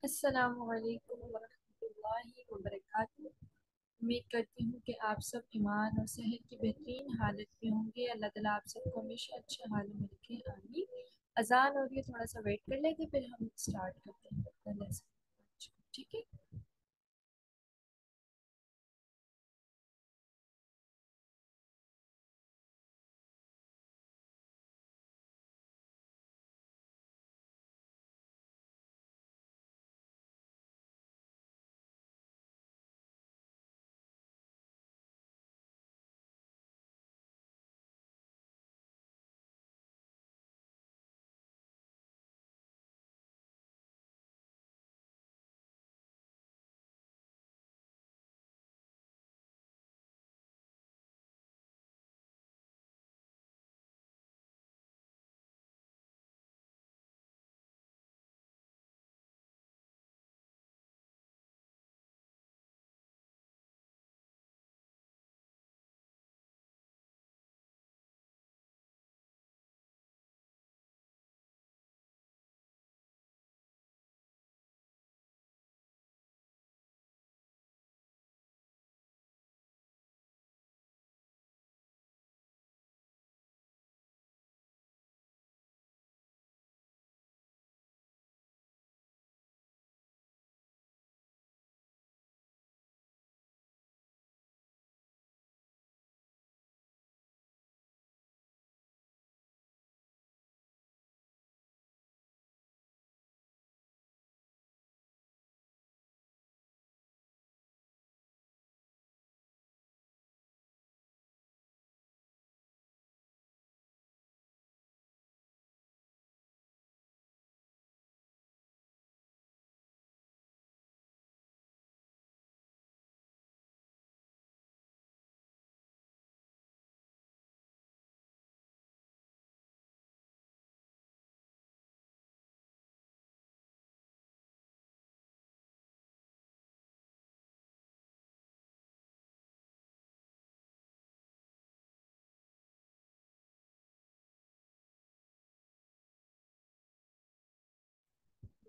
السلام علیکم ورحمۃ اللہ وبرکاتہ۔ امید کرتی ہوں کہ آپ سب ایمان اور صحت کی بہترین حالت میں ہوں گے۔ اللہ تعالیٰ آپ سب کو ہمیشہ اچھے حال میں رکھے، آمین۔ اذان ہو رہی ہے، تھوڑا سا ویٹ کر لیتے پھر ہم اسٹارٹ کرتے ہیں اپنا لیسن، ٹھیک ہے؟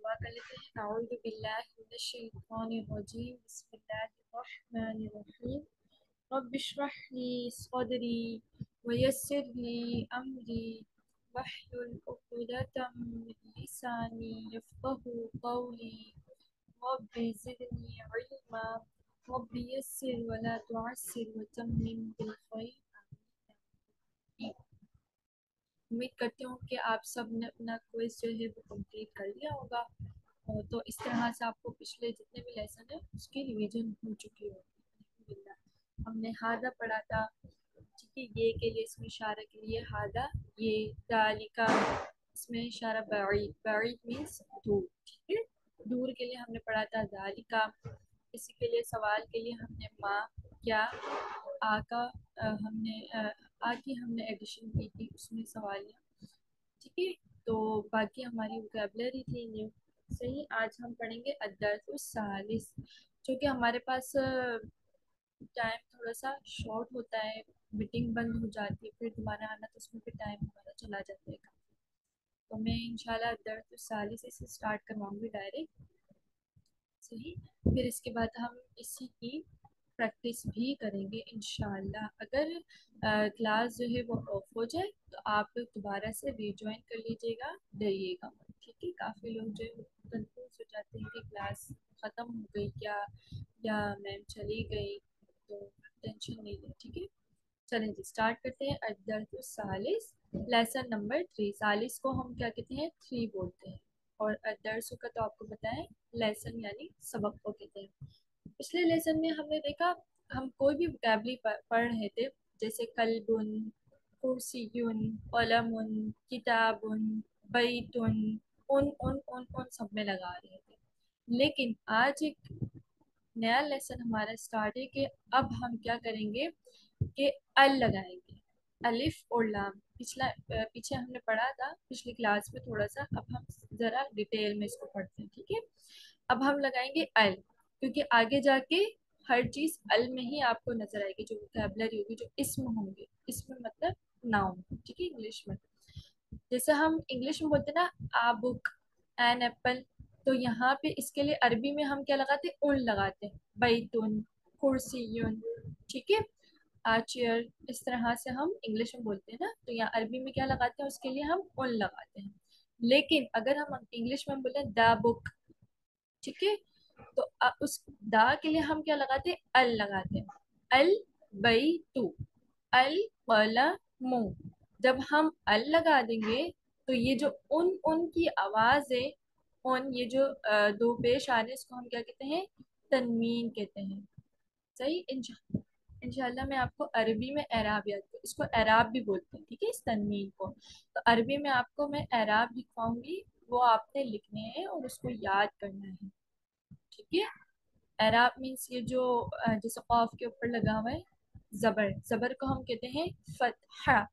دعا کر لیتے ہیں۔ اعوذ باللہ من الشیطان الرجیم، بسم اللہ الرحمن الرحیم۔ رب اشرح لي صدري ويسر لي أمري واحلل عقدة من لساني يفقهوا قولي رب زدني علما رب يسر ولا تعسر وتمم بالخير، آمين۔ امید کرتی ہوں کہ آپ سب نے اپنا کوئز جو ہے وہ کمپلیٹ کر لیا ہوگا، تو اس طرح سے آپ کو پچھلے جتنے بھی لیسن ہیں اس کی ریویژن ہو چکی ہوگی الحمدللہ۔ ہم نے ہادہ پڑھا تھا، ٹھیک ہے، یہ کے لیے اس میں اشارہ کے لیے ہادہ، یہ ذالکا اس میں اشارہ بعید، بعید مینس دور، ٹھیک ہے، دور کے لیے ہم نے پڑھا تھا ذالکا۔ اسی کے لیے سوال کے لیے ہم نے ماں کیا، آ کا ہم نے آ کی ہم نے ایڈیشن کی تھی اس میں سوالیاں، ٹھیک ہے۔ تو باقی ہماری وکیبلری تھی نیو، صحیح۔ آج ہم پڑھیں گے الدرس الثالث، جو کہ ہمارے پاس ٹائم تھوڑا سا شارٹ ہوتا ہے، میٹنگ بند ہو جاتی ہے، پھر دوبارہ آنا تو اس میں بھی ٹائم ہمارا چلا جاتا ہے کافی۔ تو میں انشاءاللہ الدرس الثالث سے اسٹارٹ کرواؤں گی ڈائریکٹ، صحیح۔ پھر اس کے بعد ہم اسی کی پریکٹس بھی کریں گے انشاءاللہ۔ اگر کلاس جو ہے وہ آف ہو جائے تو آپ دوبارہ سے ری جوائن کر لیجیے گا، ڈریے گا مت، ٹھیک ہے۔ کافی لوگ جو ہے کنفیوز ہو جاتے ہیں کہ کلاس ختم ہو گئی کیا، یا میم چلی گئی، تو ٹینشن نہیں ہے، ٹھیک ہے۔ چلیں جی اسٹارٹ کرتے ہیں الدرس الثالث، لیسن نمبر 3۔ ثالث کو ہم کیا کہتے ہیں؟ 3 بولتے ہیں، اور الدرس کا تو آپ کو پتہ ہے لیسن یعنی سبق کو کہتے ہیں۔ پچھلے لیسن میں ہم نے دیکھا ہم کوئی بھی وکیبلری پڑھ رہے تھے، جیسے کلبن، کرسیون، قلم، کتابن، بیتن، ان سب میں لگا رہے تھے۔ لیکن آج ایک نیا لیسن ہمارا اسٹارٹ ہے کہ اب ہم کیا کریں گے کہ ال لگائیں گے، الف اور لام۔ پیچھے ہم نے پڑھا تھا پچھلی کلاس میں تھوڑا سا، اب ہم ذرا ڈیٹیل میں اس کو پڑھتے ہیں، ٹھیک ہے۔ اب ہم لگائیں گے ال، کیونکہ آگے جا کے ہر چیز ال میں ہی آپ کو نظر آئے گی، جو وکیبلری ہوگی، جو اسم ہوں گے، اسم مطلب ناؤن، ٹھیک ہے، انگلش میں۔ جیسے ہم انگلش میں بولتے ہیں نا آ بک، این ایپل، تو یہاں پہ اس کے لیے عربی میں ہم کیا لگاتے ہیں؟ اون لگاتے ہیں. بیتن، کرسیون. ٹھیک ہے، چیئر. اس طرح سے ہم انگلش میں بولتے ہیں نا، تو یہاں عربی میں کیا لگاتے ہیں؟ اس کے لیے ہم اون لگاتے ہیں. لیکن اگر ہم انگلش میں بولیں دا بک، ٹھیک ہے، تو اس دا کے لیے ہم کیا لگاتے ہیں؟ ال لگاتے ہیں. البیتو، القلم. جب ہم ال لگا دیں گے تو یہ جو ان کی آواز ہے، ان یہ جو دو پیش آ رہے ہیں، اس کو ہم کیا کہتے ہیں؟ تنوین کہتے ہیں. صحیح. انشاءاللہ میں آپ کو عربی میں اعراب یاد اس کو اعراب بھی بولتے ہیں، ٹھیک ہے، اس تنوین کو. تو عربی میں آپ کو میں اعراب لکھواؤں گی، وہ آپ نے لکھنے ہیں اور اس کو یاد کرنا ہے. ٹھیک ہے. اعراب مینس یہ جو جیسے قاف کے اوپر لگا ہوا ہے زبر، زبر کو ہم کہتے ہیں فتحہ.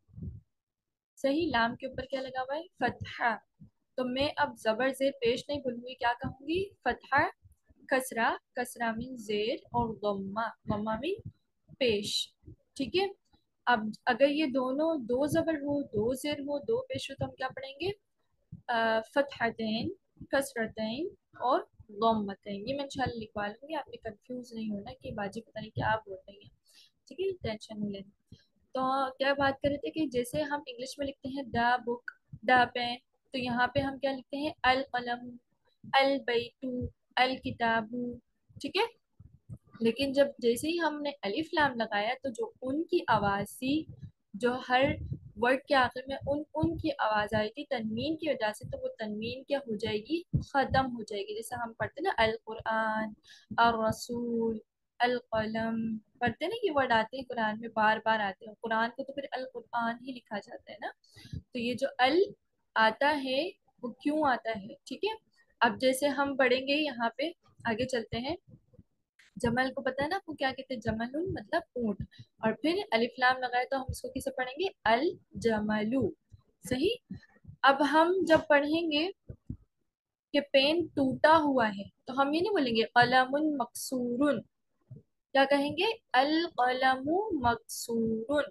صحیح. لام کے اوپر کیا لگا ہوا ہے؟ فتحہ. تو میں اب زبر زیر پیش نہیں بولوں گی، کیا کہوں گی؟ فتحہ، کسرہ، کسرہ مین زیر، اور ضمہ، ضمہ مین پیش. ٹھیک ہے. اب اگر یہ دونوں دو زبر ہو، دو زیر ہو، دو پیش ہو، تو ہم کیا پڑھیں گے؟ فتحتین، کسرتین اور ضمتین. یہ میں انشاءاللہ لکھوا لوں گی، آپ نے کنفیوز نہیں ہونا کہ باجی پتہ نہیں کیا بول رہی ہیں. ٹھیک ہے، ٹینشن نہیں لینی. تو کیا بات کر رہے تھے کہ جیسے ہم انگلش میں لکھتے ہیں دا بک، دا پین، تو یہاں پہ ہم کیا لکھتے ہیں؟ القلم، البیتو، الکتابو. ٹھیک ہے. لیکن جب جیسے ہی ہم نے الف لام لگایا تو جو ان کی آواز تھی، جو ہر ورڈ کے آخر میں ان کی آواز آئی تھی تنوین کی وجہ سے، تو وہ تنوین کیا ہو جائے گی؟ ختم ہو جائے گی. جیسے ہم پڑھتے نا القرآن، الرسول، القلم، پڑھتے نا یہ ورڈ آتے ہیں قرآن میں، بار بار آتے ہیں. قرآن کو تو پھر القرآن ہی لکھا جاتا ہے نا. تو یہ جو ال آتا ہے وہ کیوں آتا ہے؟ ٹھیک ہے. اب جیسے ہم پڑھیں گے یہاں پہ، آگے چلتے ہیں. جمل کو پتہ ہے نا آپ کو کیا کہتے ہیں؟ جمل مطلب اونٹ. اور پھر الف لام لگائے تو ہم اس کو کیسے پڑھیں گے؟ الجملو. صحیح. اب ہم جب پڑھیں گے کہ پین ٹوٹا ہوا ہے، تو ہم یہ نہیں بولیں گے قلم مکسور. کیا کہیں گے؟ القلم مکسور.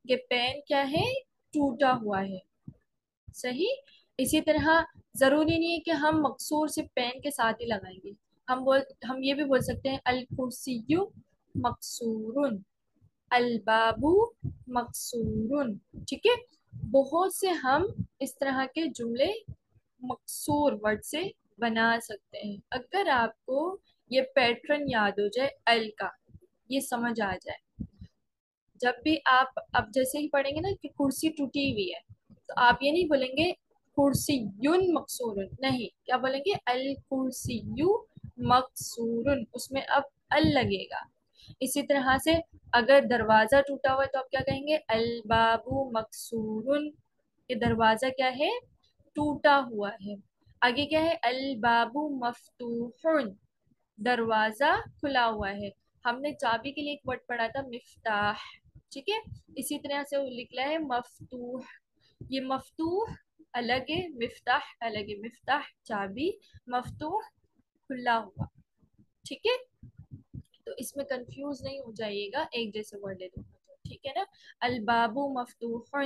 کہ پین کیا ہے؟ ٹوٹا ہوا ہے. صحیح. اسی طرح ضروری نہیں ہے کہ ہم مکسور صرف پین کے ساتھ ہی لگائیں گے. ہم یہ بھی بول سکتے ہیں الکرسی مکسور، الباب مکسور. ٹھیک ہے. بہت سے ہم اس طرح کے جملے مکسور ورڈ سے بنا سکتے ہیں. اگر آپ کو یہ پیٹرن یاد ہو جائے ال کا، یہ سمجھ آ جائے، جب بھی آپ اب جیسے ہی پڑھیں گے نا کہ کرسی ٹوٹی ہوئی ہے، تو آپ یہ نہیں بولیں گے کرسی یون مکسور، نہیں، کیا بولیں گے؟ الکرسی مکسور. اس میں اب ال لگے گا. اسی طرح سے اگر دروازہ ٹوٹا ہوا ہے تو آپ کیا کہیں گے؟ الباب مکسور. یہ دروازہ کیا ہے؟ ٹوٹا ہوا ہے. آگے کیا ہے؟ الباب مفتوح، دروازہ کھلا ہوا ہے. ہم نے چابی کے لیے ایک ورڈ پڑھا تھا مفتاح. ٹھیک ہے. اسی طرح سے وہ نکلا ہے مفتوح. یہ مفتوح الگ ہے، مفتاح الگ ہے. مفتاح چابی، مفتوح کھلا ہوا. ٹھیک ہے. تو اس میں کنفیوز نہیں ہو جائیے گا، ایک جیسے ورڈ ہے دونوں. ٹھیک ہے نا. الباب مفتوح،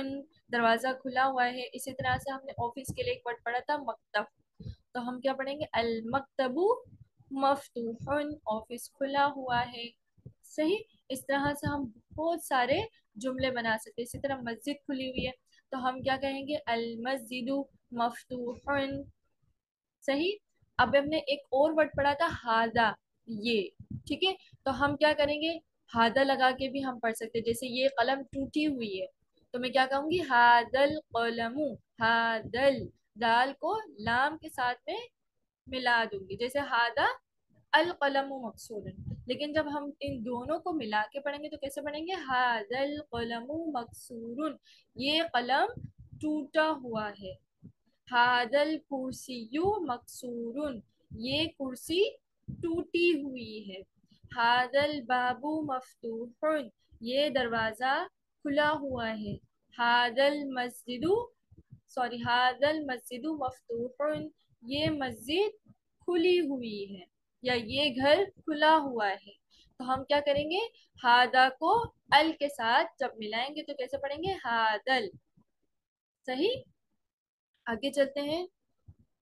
دروازہ کھلا ہوا ہے. اسی طرح سے ہم نے آفس کے لیے ایک ورڈ پڑھا تھا مکتب، تو ہم کیا پڑھیں گے؟ المکتب مفتوح، آفس کھلا ہوا ہے. صحیح. اس طرح سے ہم بہت سارے جملے بنا سکتے ہیں. اسی طرح مسجد کھلی ہوئی ہے تو ہم کیا کہیں گے؟ المسجد مفتوح. صحیح. اب ہم نے ایک اور ورڈ پڑھا تھا ہاذا، یہ. ٹھیک ہے. تو ہم کیا کریں گے؟ ہاذا لگا کے بھی ہم پڑھ سکتے ہیں. جیسے یہ قلم ٹوٹی ہوئی ہے تو میں کیا کہوں گی؟ ہاذل قلم. ہاذل، دال کو لام کے ساتھ میں ملا دوں گی، جیسے ہاذا القلم مکسور. لیکن جب ہم ان دونوں کو ملا کے پڑھیں گے تو کیسے پڑھیں گے؟ ہاذل قلم مکسور، یہ قلم ٹوٹا ہوا ہے. ہاذل کرسی مکسور، یہ کرسی ٹوٹی ہوئی ہے. ہاذل باب مفتوح، یہ دروازہ کھلا ہوا ہے. ہاذل مسجد، ہاذل مسجد مفتوح، یہ مسجد کھلی ہوئی ہے، یا یہ گھر کھلا ہوا ہے. تو ہم کیا کریں گے؟ ہاذا کو ال کے ساتھ جب ملائیں گے تو کیسے پڑھیں گے؟ ہاذل. صحیح. آگے چلتے ہیں.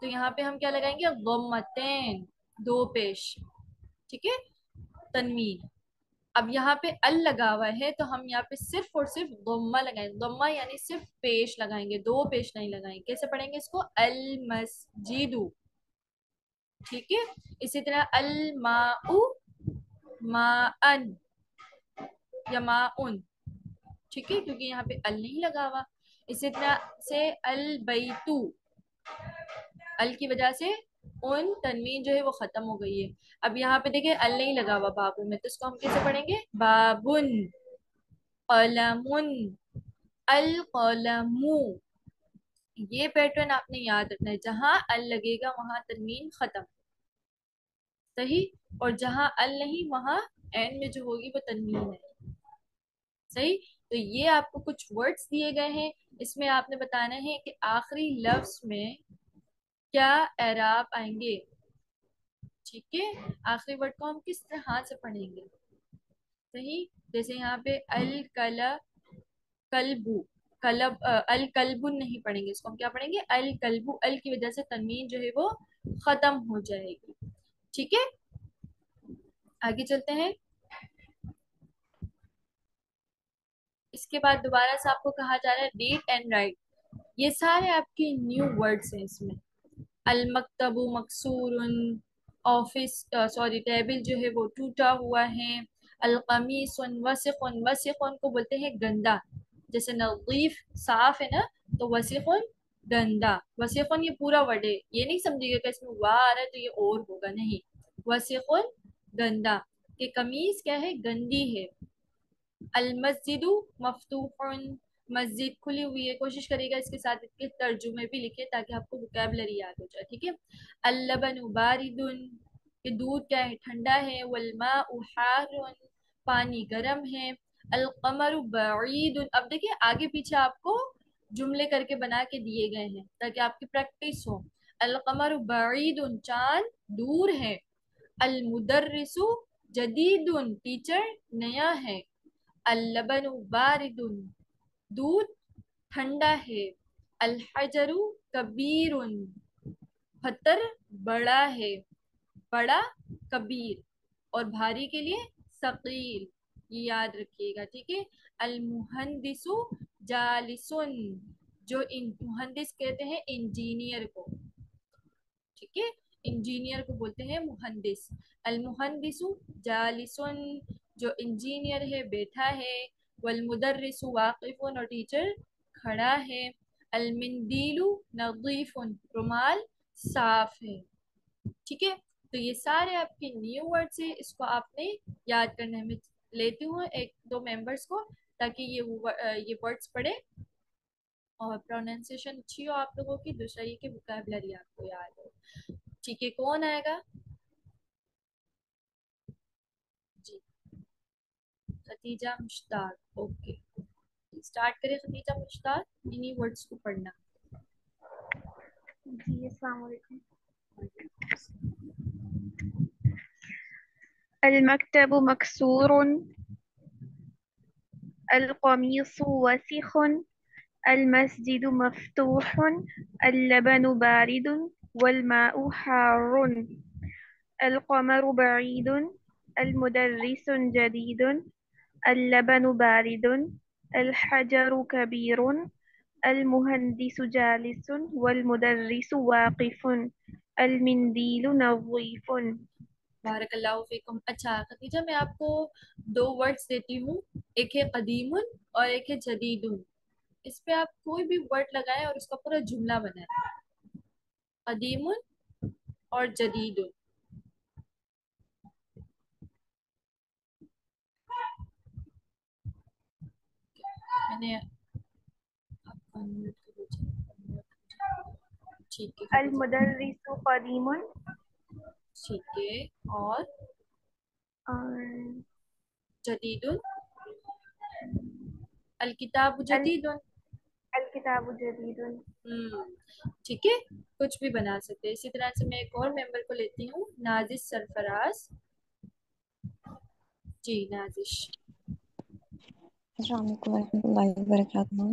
تو یہاں پہ ہم کیا لگائیں گے؟ ضمتین، دو پیش، ٹھیک ہے، تنوین. اب یہاں پہ ال لگا ہوا ہے تو ہم یہاں پہ صرف اور صرف ضمہ لگائیں گے. ضمہ یعنی صرف پیش لگائیں گے، دو پیش نہیں لگائیں گے. کیسے پڑھیں گے اس کو؟ المسجد، ٹھیک ہے. اسی طرح الماء، ماءن یا ماءن، ٹھیک ہے، کیونکہ یہاں پہ ال نہیں لگا ہوا. اسی طرح سے البیتو، ال کی وجہ سے ان تنوین جو ہے وہ ختم ہو گئی ہے. اب یہاں پہ دیکھیں ال نہیں لگا ہوا بابو میں، تو اس کو ہم کیسے پڑھیں گے؟ بابن، قلمن، القلم. یہ پیٹرن آپ نے یاد رکھنا ہے، جہاں ال لگے گا وہاں تنوین ختم، صحیح. اور جہاں ال نہیں وہاں این میں جو ہوگی وہ تنوین ہے، صحیح. تو یہ آپ کو کچھ ورڈز دیے گئے ہیں، اس میں آپ نے بتانا ہے کہ آخری لفظ میں کیا اعراب آئیں گے، ٹھیک ہے. آخری ورڈ کو ہم کس طرح سے پڑھیں گے، صحیح. جیسے یہاں پہ کلبو، کلب، الکلب نہیں پڑھیں گے، اس کو ہم کیا پڑھیں گے؟ الکلبو. ال کی وجہ سے تنوین جو ہے وہ ختم ہو جائے گی، ٹھیک ہے. آگے چلتے ہیں. اس کے بعد دوبارہ سے آپ کو کہا جا رہا ہے ریڈ اینڈ رائٹ. یہ سارے آپ کے نیو ورڈز ہیں. اس میں المکتب مکسور، آفس سوری ٹیبل جو ہے وہ ٹوٹا ہوا ہے. القمیص وسخ، وسخ کو بولتے ہیں گندا، جیسے نظیف صاف ہے نا، تو وسخ گندا. وسخ یہ پورا ورڈ ہے، یہ نہیں سمجھے گا کہ اس میں وا آ رہا ہے تو یہ اور ہوگا، نہیں. وسخ گندا، کہ قمیص کیا ہے؟ گندی ہے. المسجد مفتوح، مسجد کھلی ہوئی ہے. کوشش کرے گا اس کے ساتھ اس کے ترجمے بھی لکھے تاکہ آپ کو وکیبلری یاد ہو جائے، ٹھیک ہے. اللبن بارد، کہ دودھ کیا ہے؟ ٹھنڈا ہے. والماء حار، پانی گرم ہے. القمر بعید، اب دیکھیں آگے پیچھے آپ کو جملے کر کے بنا کے دیے گئے ہیں تاکہ آپ کی پریکٹس ہو. القمر بعید، چاند دور ہے. المدرس جدید، ٹیچر نیا ہے. اللبن بارد، دودھ ٹھنڈا ہے. الحجر کبیر، پتھر بڑا ہے. بڑا کبیر، اور بھاری کے لیے ثقیل، یہ یاد رکھیے گا، ٹھیک ہے. المہندس جالسن، جو مہندس کہتے ہیں انجینئر کو، ٹھیک ہے، انجینئر کو بولتے ہیں مہندس. المہندس جالسن، جو انجینئر ہے بیٹھا ہے. والمدرس واقف، اور ٹیچر کھڑا ہے. المندیل نظیف، رومال صاف ہے، ٹھیک ہے. تو یہ سارے آپ کے نیو ورڈز ہیں، اس کو آپ نے یاد کرنے میں لیتی ہوں ایک دو ممبرس کو تاکہ یہ ورڈز پڑھے اور پروننسیشن اچھی ہو آپ لوگوں کی. دوسرا یہ کہ وکیبلری آپ کو یاد ہو، ٹھیک ہے. کون آئے گا؟ جی ختیجہ مشتاق، اوکے. اسٹارٹ کریں ختیجہ مشتاق انہی ورڈز کو پڑھنا. جی السلام علیکم. المکتب مکسور، القمیص وسخ، المسجد مفتوح، اللبن بارد، والماء حار، القمر بعيد، المدرس جديد، اللبن بارد، الحجر كبير، المهندس جالس، والمدرس واقف، المنديل نظيف. بارک اللہ فیکم. اچھا ختیجہ میں آپ کو دو ورڈز دیتی ہوں، ایک ہے قدیم اور ایک ہے جدید. اس پہ آپ کوئی بھی ورڈ لگائیں اور اس کا پورا جملہ بنائیں. قدیم اور جدید. میں نے آپ کو unmute کر دیا. ٹھیک ہے ختیجہ. المدرس قديم، ٹھیک ہے. اور اور جدید. الکتاب جدید. الکتاب جدید. ٹھیک ہے، کچھ بھی بنا سکتے ہیں. اسی طرح سے میں ایک اور ممبر کو لیتی ہوں، نازش سرفراز. جی نازش. السلام علیکم ورحمۃ اللہ وبرکاتہ.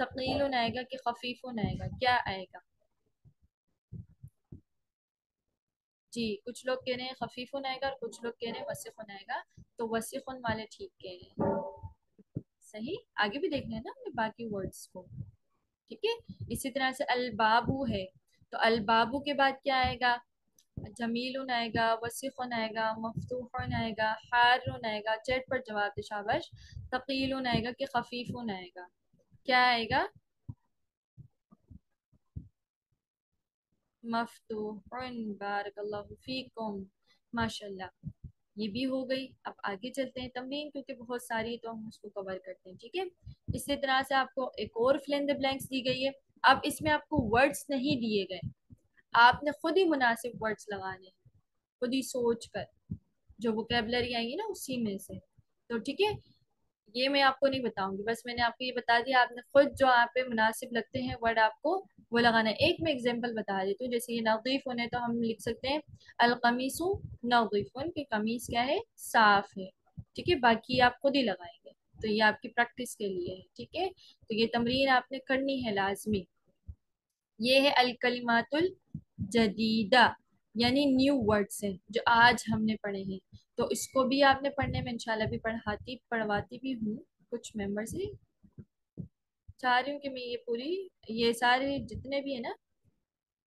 ثقیل آئے گا کہ خفیف آئے گا؟ کیا آئے گا جی؟ کچھ لوگ کہہ رہے ہیں خفیف آئے گا اور کچھ لوگ کہہ رہے ہیں وسیخ آئے گا، تو وسیخ والے ٹھیک کہہ رہے ہیں، صحیح۔ آگے بھی دیکھنا ہے نا ہم نے باقی ورڈز کو، ٹھیک ہے۔ اسی طرح سے البابو ہے، تو البابو کے بعد کیا آئے گا؟ جمیل آئے گا، وسیخ آئے گا، مفتوح آئے گا، حار آئے گا، چیٹ پر جواب دے شاباش، ثقیل آئے گا کہ خفیف آئے گا؟ کیا آئے گا؟ مفتوح، بارک اللہ فیکم، ماشاء اللہ، یہ بھی ہو گئی۔ اب آگے چلتے ہیں تمرین، کیونکہ بہت ساری تو ہم اس کو کور کرتے ہیں، ٹھیک ہے۔ اسی طرح سے آپ کو ایک اور فل ان دی بلینکس دی گئی ہے۔ اب اس میں آپ کو ورڈز نہیں دیے گئے، آپ نے خود ہی مناسب ورڈز لگانے ہیں، خود ہی سوچ کر، جو ووکیبلری آئیں گی نا اسی میں سے، تو ٹھیک ہے۔ یہ میں آپ کو نہیں بتاؤں گی، بس میں نے آپ کو یہ بتا دیا، آپ نے خود جو آپ پہ مناسب لگتے ہیں ورڈ آپ کو وہ لگانا ہے۔ ایک میں اگزامپل بتا دیتی ہوں، جیسے یہ نظیف ہونے تو ہم لکھ سکتے ہیں القمیص نظیف، کہ قمیص کیا ہے؟ صاف ہے، ٹھیک ہے۔ باقی آپ خود ہی لگائیں گے، تو یہ آپ کی پریکٹس کے لیے ہے، ٹھیک ہے۔ تو یہ تمرین آپ نے کرنی ہے لازمی۔ یہ ہے الکلمات الجدیدہ، یعنی نیو ورڈز ہیں جو آج ہم نے پڑھے ہیں، تو اس کو بھی آپ نے پڑھنے میں انشاءاللہ بھی پڑھواتی بھی ہوں کچھ ممبر سے، چاہ رہی ہوں کہ میں یہ پوری، یہ سارے جتنے بھی ہیں نا،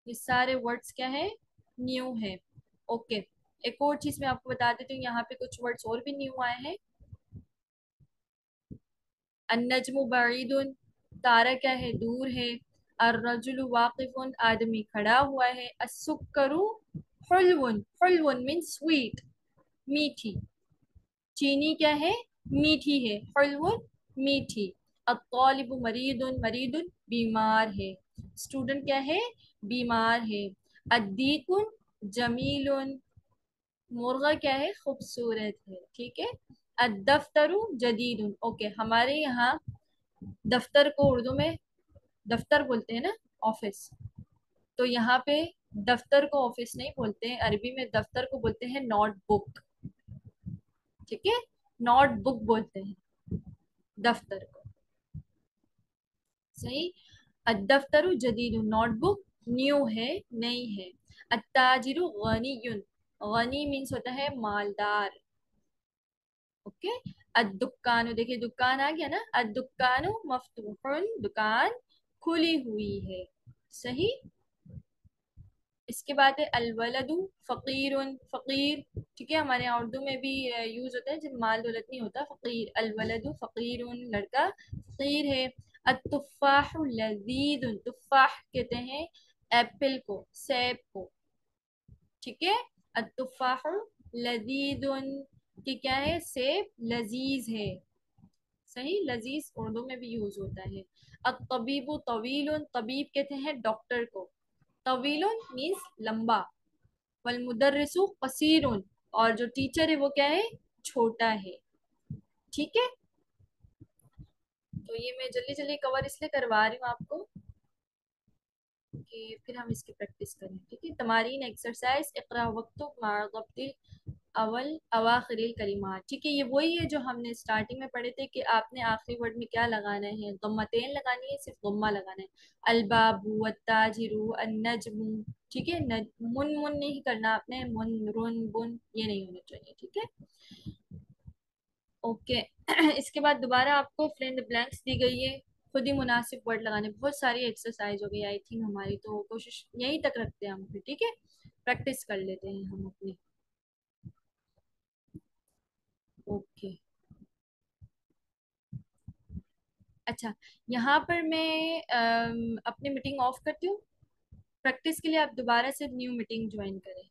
یہ سارے ورڈز کیا ہے؟ نیو ہیں، اوکے۔ ایک اور چیز میں آپ کو بتا دیتی ہوں، یہاں پہ کچھ ورڈز اور بھی نیو آئے ہیں۔ النجم بعید، تارا کیا ہے؟ دور ہے۔ الرجل واقف، آدمی کھڑا ہوا ہے۔ السکر حلو، حلو مین سویٹ، میٹھی، چینی کیا ہے؟ میٹھی ہے، حلو میٹھی۔ الطالب مریض، مریض بیمار ہے، اسٹوڈنٹ کیا ہے؟ بیمار ہے۔ الدیک جمیل، مرغہ کیا ہے؟ خوبصورت ہے، ٹھیک ہے۔ الدفتر جدید، اوکے، ہمارے یہاں دفتر کو اردو میں دفتر بولتے ہیں نا، آفس، تو یہاں پہ دفتر کو آفس نہیں بولتے ہیں، عربی میں دفتر کو بولتے ہیں نوٹ بک، ٹھیک ہے، نوٹ بک بولتے ہیں دفتر کو، صحیح۔ الدفتر جدید، نوٹ بک نیو ہے، نئی ہے۔ التاجر غنی، غنی مینس ہوتا ہے مالدار، اوکے۔ الدکان، دیکھیے دکان آ گیا نا، الدکان مفتوح، دکان کھلی ہوئی ہے، صحیح۔ اس کے بعد ہے الولد فقیر، فقیر، ٹھیک ہے، ہمارے یہاں اردو میں بھی یوز ہوتا ہے جب مال دولت نہیں ہوتا، فقیر، الولد فقیر، لڑکا فقیر ہے۔ التفاح لذیذ، تفاح کہتے ہیں ایپل کو، سیب کو، ٹھیک ہے۔ التفاح لذیذ، کہ کیا ہے؟ سیب لذیذ ہے، صحیح، لذیذ اردو میں بھی یوز ہوتا ہے۔ الطبیب طویل، طبیب کہتے ہیں ڈاکٹر کو، طویل مینس لمبا۔ والمدرس قصیر، اور جو ٹیچر ہے وہ کیا ہے؟ چھوٹا ہے، ٹھیک ہے۔ تو یہ میں جلدی جلدی کور اس لیے کروا رہی ہوں آپ کو کہ پھر ہم اس کی پریکٹس کریں، ٹھیک ہے۔ تمارین ایکسرسائز، اقرا وقتک مع ضبط اول اواخر الکلمات، ٹھیک ہے، یہ وہی ہے جو ہم نے اسٹارٹنگ میں پڑھے تھے کہ آپ نے آخری ورڈ میں کیا لگانا ہے؟ ضمتین لگانی ہے، صرف ضمہ لگانا ہے۔ الباب، التاجر، النجم، ٹھیک ہے، من من نہیں کرنا آپ نے، من رن بن یہ نہیں ہونا چاہیے، ٹھیک ہے، اوکے۔ اس کے بعد دوبارہ آپ کو فل ان دی بلینکس دی گئی ہے، خود ہی مناسب ورڈ لگانے، بہت ساری ایکسرسائز ہو گئی آئی تھنک ہماری، تو کوشش یہیں تک رکھتے ہیں ہم پھر، ٹھیک ہے، پریکٹس کر لیتے ہیں ہم اپنی، اوکے۔ اچھا، یہاں پر میں اپنی میٹنگ آف کرتی ہوں، پریکٹس کے لیے آپ دوبارہ سے نیو میٹنگ جوائن کریں۔